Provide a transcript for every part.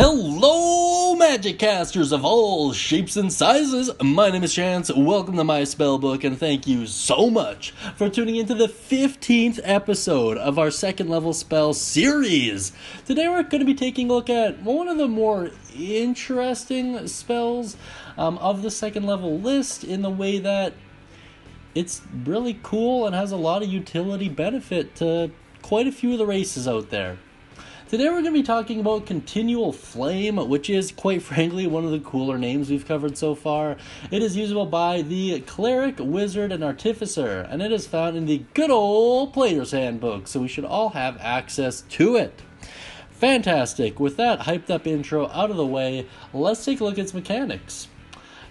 Hello, Magic Casters of all shapes and sizes. My name is Chance. Welcome to my Spellbook, and thank you so much for tuning into the 15th episode of our second level spell series. Today we're going to be taking a look at one of the more interesting spells of the second level list, in the way that it's really cool and has a lot of utility benefit to quite a few of the races out there. Today we're going to be talking about Continual Flame, which is, quite frankly, one of the cooler names we've covered so far. It is usable by the Cleric, Wizard, and Artificer, and it is found in the good old Player's Handbook, so we should all have access to it. Fantastic! With that hyped up intro out of the way, let's take a look at its mechanics.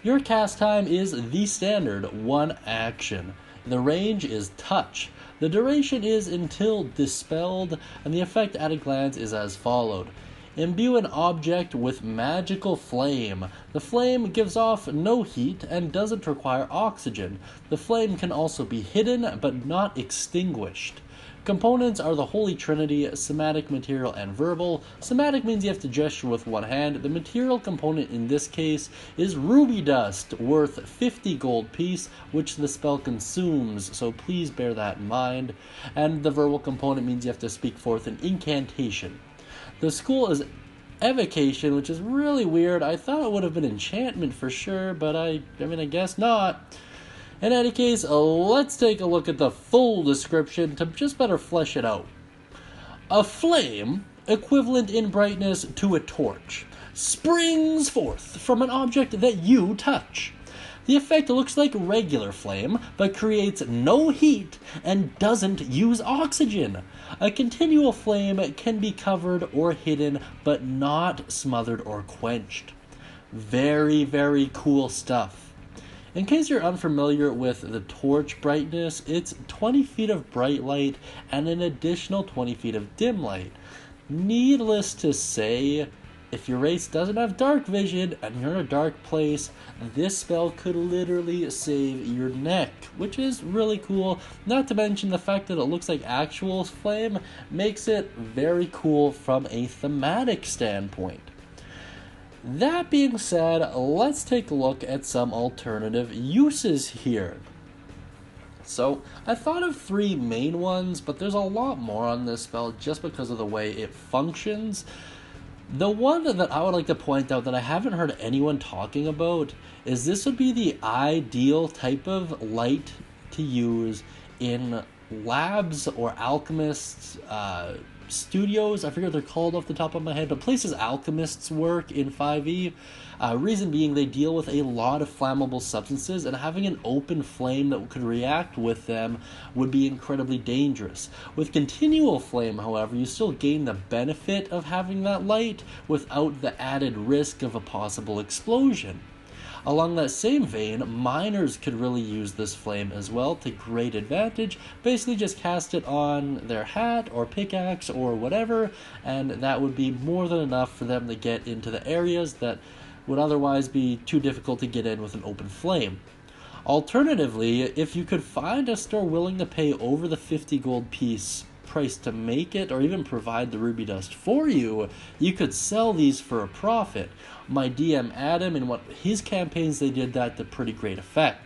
Your cast time is the standard 1 action. The range is Touch. The duration is until Dispelled, and the effect at a glance is as followed. Imbue an object with magical flame. The flame gives off no heat and doesn't require oxygen. The flame can also be hidden but not extinguished. Components are the Holy Trinity, somatic, material, and verbal. Somatic means you have to gesture with one hand. The material component in this case is ruby dust, worth 50 gold piece, which the spell consumes, so please bear that in mind. And the verbal component means you have to speak forth an incantation. The school is Evocation, which is really weird. I thought it would have been enchantment for sure, but I guess not. In any case, let's take a look at the full description to just better flesh it out. A flame, equivalent in brightness to a torch, springs forth from an object that you touch. The effect looks like regular flame, but creates no heat and doesn't use oxygen. A continual flame can be covered or hidden, but not smothered or quenched. Very, very cool stuff. In case you're unfamiliar with the torch brightness, it's 20 feet of bright light and an additional 20 feet of dim light. Needless to say, if your race doesn't have dark vision and you're in a dark place, this spell could literally save your neck, which is really cool. Not to mention the fact that it looks like actual flame makes it very cool from a thematic standpoint. That being said, let's take a look at some alternative uses here. So, I thought of 3 main ones, but there's a lot more on this spell just because of the way it functions. The one that I would like to point out that I haven't heard anyone talking about is this would be the ideal type of light to use in labs or alchemists, studios. I forget what they're called off the top of my head, but places alchemists work in 5e. Reason being, they deal with a lot of flammable substances, and having an open flame that could react with them would be incredibly dangerous. With Continual Flame, however, you still gain the benefit of having that light without the added risk of a possible explosion. Along that same vein, miners could really use this flame as well to great advantage. Basically just cast it on their hat or pickaxe or whatever, and that would be more than enough for them to get into the areas that would otherwise be too difficult to get in with an open flame. Alternatively, if you could find a store willing to pay over the 50 gold piece price to make it, or even provide the ruby dust for you, you could sell these for a profit. My DM Adam, in one of his campaigns, they did that to pretty great effect.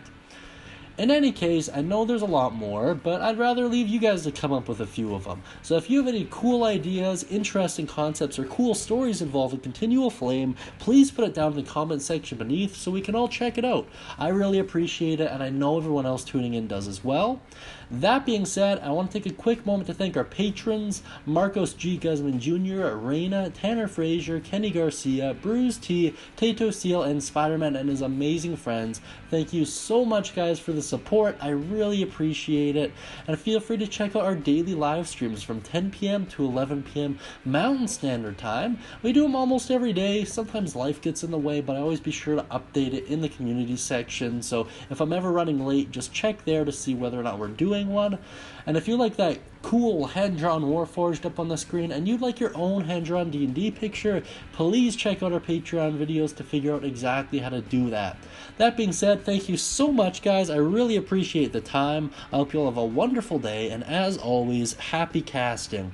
In any case, I know there's a lot more, but I'd rather leave you guys to come up with a few of them. So if you have any cool ideas, interesting concepts, or cool stories involving Continual Flame, please put it down in the comment section beneath so we can all check it out. I really appreciate it, and I know everyone else tuning in does as well. That being said, I want to take a quick moment to thank our patrons: Marcos G. Guzman Jr., Reina, Tanner Frazier, Kenny Garcia, Bruce T, Tato Seal, and Spider-Man and his amazing friends. Thank you so much, guys, for the support. I really appreciate it. And feel free to check out our daily live streams from 10 p.m. to 11 p.m. Mountain Standard Time. We do them almost every day. Sometimes life gets in the way, but I always be sure to update it in the community section. So if I'm ever running late, just check there to see whether or not we're doing one. And if you like that cool hand-drawn Warforged up on the screen and you'd like your own hand-drawn D&D picture, please check out our Patreon videos to figure out exactly how to do that. That being said, thank you so much, guys. I really appreciate the time. I hope you all have a wonderful day, and as always, happy casting.